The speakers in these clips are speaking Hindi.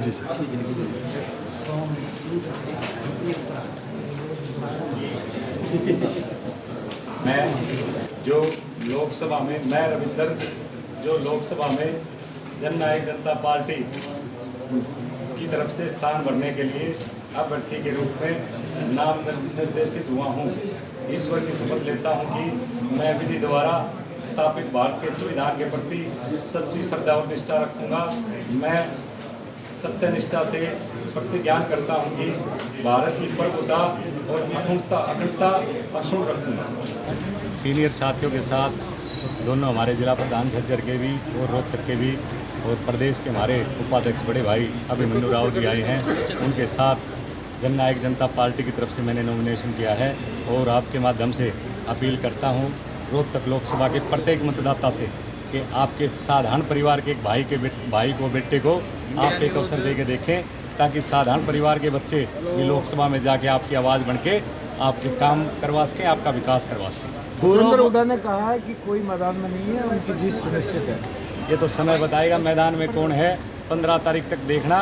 जी सर। मैं जो लोकसभा में मैं रविंदर जो लोकसभा में जननायक जनता पार्टी की तरफ से स्थान भरने के लिए अभ्यर्थी के रूप में नाम निर्देशित हुआ हूँ। ईश्वर की शपथ लेता हूँ कि मैं विधि द्वारा स्थापित भारत के संविधान के प्रति सच्ची श्रद्धा और निष्ठा रखूँगा। मैं सत्यनिष्ठा से प्रतिज्ञान करता हूँ कि भारत की प्रभुता और अखंडता अक्षुण्ण रखूँगा। सीनियर साथियों के साथ दोनों हमारे जिला प्रधान झज्जर के भी और रोहतक के भी और प्रदेश के हमारे उपाध्यक्ष बड़े भाई अभिमन्यु राव जी आए हैं। उनके साथ जननायक जनता पार्टी की तरफ से मैंने नॉमिनेशन किया है और आपके माध्यम से अपील करता हूँ रोहतक लोकसभा के प्रत्येक मतदाता से कि आपके साधारण परिवार के एक भाई को बेटे को आप एक अवसर दे के देखें, ताकि साधारण परिवार के बच्चे भी लोकसभा में जाके आपकी आवाज़ बन के आपके काम करवा सकें, आपका विकास करवा सकें। धुरंधर उदा ने कहा है कि कोई मैदान में नहीं है, उनकी जीत सुनिश्चित है। ये तो समय बताएगा मैदान में कौन है। 15 तारीख तक देखना।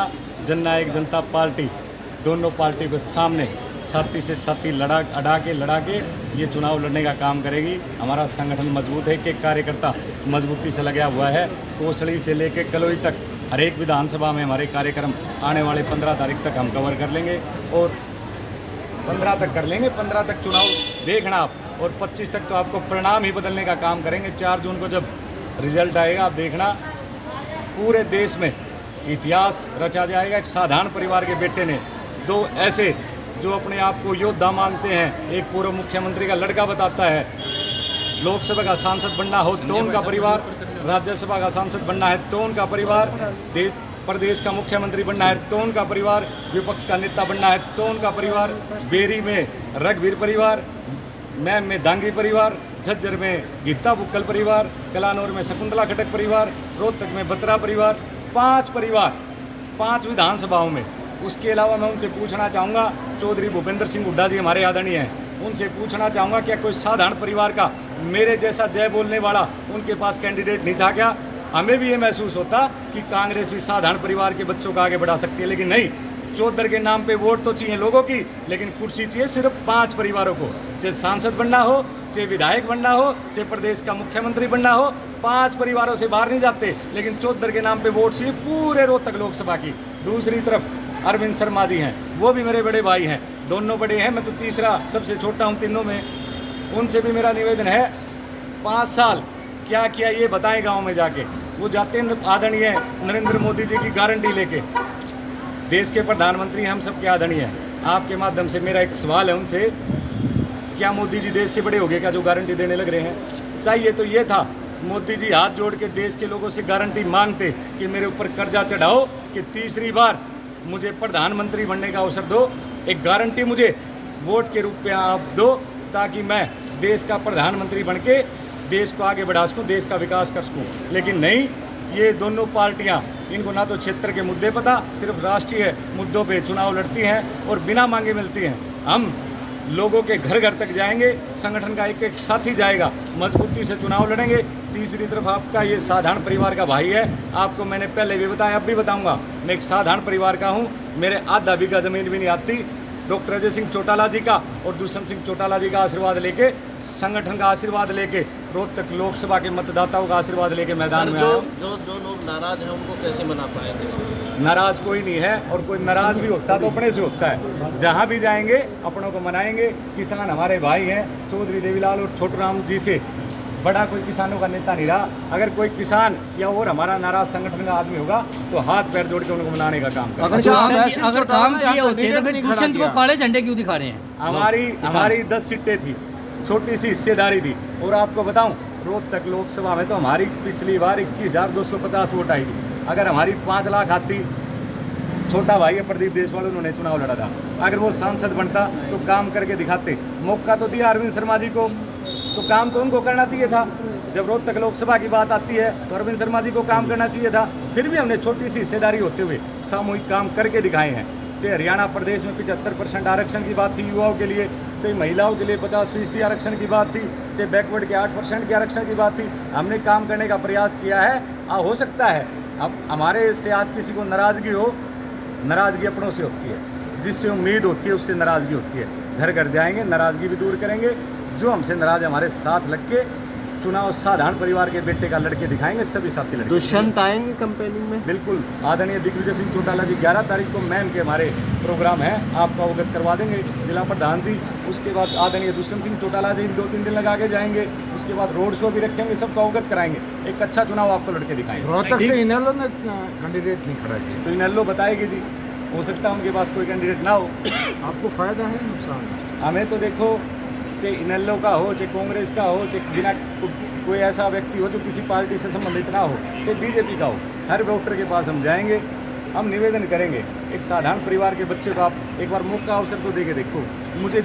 जननायक जनता पार्टी दोनों पार्टी के सामने छाती से छाती लड़ा के ये चुनाव लड़ने का काम करेगी। हमारा संगठन मजबूत है कि कार्यकर्ता मजबूती से लगा हुआ है। कोसड़ी से लेकर कलोई तक हर एक विधानसभा में हमारे कार्यक्रम आने वाले 15 तारीख तक हम कवर कर लेंगे और 15 तक कर लेंगे। 15 तक चुनाव देखना आप, और 25 तक तो आपको परिणाम ही बदलने का काम करेंगे। 4 जून को जब रिजल्ट आएगा आप देखना, पूरे देश में इतिहास रचा जाएगा। एक साधारण परिवार के बेटे ने दो ऐसे जो अपने आप को योद्धा मानते हैं, एक पूर्व मुख्यमंत्री का लड़का बताता है, लोकसभा का सांसद बनना हो तो उनका परिवार, राज्यसभा का सांसद बनना है तो उनका परिवार, प्रदेश का मुख्यमंत्री बनना है तो उनका परिवार, विपक्ष का नेता बनना है तो उनका परिवार, बेरी में रघुवीर परिवार, मैम में दांगी परिवार, झज्जर में गीता बुक्कल परिवार, कलानौर में शकुंतला खटक परिवार, रोहतक में बत्रा परिवार, 5 परिवार 5 विधानसभाओं में। उसके अलावा मैं उनसे पूछना चाहूँगा, चौधरी भूपेंद्र सिंह हुड्डा जी हमारे आदरणीय हैं, उनसे पूछना चाहूँगा क्या कोई साधारण परिवार का मेरे जैसा जय बोलने वाला उनके पास कैंडिडेट नहीं था क्या? हमें भी ये महसूस होता कि कांग्रेस भी साधारण परिवार के बच्चों को आगे बढ़ा सकती है, लेकिन नहीं। चौधर के नाम पे वोट तो चाहिए लोगों की, लेकिन कुर्सी चाहिए सिर्फ 5 परिवारों को। चाहे सांसद बनना हो, चाहे विधायक बनना हो, चाहे प्रदेश का मुख्यमंत्री बनना हो, 5 परिवारों से बाहर नहीं जाते, लेकिन चौधर के नाम पे वोट चाहिए पूरे रोहतक लोकसभा की। दूसरी तरफ अरविंद शर्मा जी हैं, वो भी मेरे बड़े भाई हैं, दोनों बड़े हैं, मैं तो तीसरा सबसे छोटा हूँ तीनों में। उनसे भी मेरा निवेदन है, 5 साल क्या किया ये बताएं गांव में जाके। वो जाते हैं आदरणीय नरेंद्र मोदी जी की गारंटी लेके, देश के प्रधानमंत्री हम सबके आदरणीय हैं। आपके माध्यम से मेरा एक सवाल है उनसे, क्या मोदी जी देश से बड़े हो गए क्या जो गारंटी देने लग रहे हैं? चाहिए तो ये था मोदी जी हाथ जोड़ के देश के लोगों से गारंटी मांगते कि मेरे ऊपर कर्जा चढ़ाओ कि तीसरी बार मुझे प्रधानमंत्री बनने का अवसर दो, एक गारंटी मुझे वोट के रूप में आप दो, ताकि मैं देश का प्रधानमंत्री बन के देश को आगे बढ़ा सकूँ, देश का विकास कर सकूँ। लेकिन नहीं, ये दोनों पार्टियां, इनको ना तो क्षेत्र के मुद्दे पता, सिर्फ राष्ट्रीय मुद्दों पे चुनाव लड़ती हैं और बिना मांगे मिलती हैं। हम लोगों के घर घर तक जाएंगे, संगठन का एक एक साथी जाएगा, मजबूती से चुनाव लड़ेंगे। तीसरी तरफ आपका ये साधारण परिवार का भाई है, आपको मैंने पहले भी बताया, अब भी बताऊंगा, मैं एक साधारण परिवार का हूँ। मेरे आधा बीघा ज़मीन भी नहीं आती। डॉक्टर अजय सिंह चौटाला जी का और दुष्यंत सिंह चौटाला जी का आशीर्वाद लेके, संगठन का आशीर्वाद लेके, रोहतक लोकसभा के मतदाताओं का आशीर्वाद लेके मैदान में आया हूं। जो लोग नाराज हैं उनको कैसे मना पाएंगे? नाराज कोई नहीं है, और कोई नाराज भी होता तो अपने से होता है। जहां भी जाएंगे अपनों को मनाएंगे। किसान हमारे भाई हैं, चौधरी देवीलाल और छोटूराम जी से बड़ा कोई किसानों का नेता नहीं रहा। अगर कोई किसान या और हमारा नाराज संगठन का आदमी होगा तो हाथ पैर जोड़ के उनको मनाने का काम करें। अगर काम किए होते तो फिर दुष्यंत को काले झंडे क्यों दिखा रहे हैं? हमारी 10 सीटें थी, छोटी सी हिस्सेदारी थी। और आपको बताऊं, रोहतक लोकसभा में तो हमारी पिछली बार 21,250 वोट आई थी। अगर हमारी 5 लाख आती, छोटा भाई है प्रदीप देशवाल, उन्होंने चुनाव लड़ा था, अगर वो सांसद बनता तो काम करके दिखाते। मौका तो दिया अरविंद शर्मा जी को, तो काम तो उनको करना चाहिए था। जब रोहतक लोकसभा की बात आती है तो अरविंद शर्मा जी को काम करना चाहिए था। फिर भी हमने छोटी सी हिस्सेदारी होते हुए सामूहिक काम करके दिखाए हैं। चाहे हरियाणा प्रदेश में 75% आरक्षण की बात थी युवाओं के लिए, चाहे महिलाओं के लिए 50% आरक्षण की बात थी, चाहे बैकवर्ड के 8% के आरक्षण की बात थी, हमने काम करने का प्रयास किया है। हो सकता है अब हमारे से आज किसी को नाराज़गी हो, नाराज़गी अपनों से होती है, जिससे उम्मीद होती है उससे नाराज़गी होती है। घर घर जाएंगे, नाराज़गी भी दूर करेंगे। जो हमसे नाराज़ हमारे साथ लग के चुनाव साधारण परिवार के बेटे का लड़के दिखाएंगे, सभी साथी लड़के। दुष्यंत आएंगे कैंपेनिंग में? बिल्कुल, आदरणीय दिग्विजय सिंह चौटाला जी 11 तारीख को मैम के हमारे प्रोग्राम है, आपको अवगत करवा देंगे जिला प्रधान जी। उसके बाद आदरणीय दुष्यंत सिंह चौटाला जी 2-3 दिन लगा के जाएंगे। उसके बाद रोड शो भी रखेंगे, सबको अवगत कराएंगे, एक अच्छा चुनाव आपको लड़के दिखाएंगे। रोहतक से इनेलो ने कैंडिडेट नहीं खड़ा किया, तो इनेलो बताएगी जी, हो सकता है उनके पास कोई कैंडिडेट ना हो। आपको फायदा है नुकसान है? हमें तो देखो, चाहे इनेलो का हो, चाहे कांग्रेस का हो, चाहे बिना कोई ऐसा व्यक्ति हो जो किसी पार्टी से संबंधित ना हो, चाहे बीजेपी का हो, हर वोटर के पास हम जाएंगे। हम निवेदन करेंगे, एक साधारण परिवार के बच्चे को आप एक बार मौका अवसर तो दे के देखो। मुझे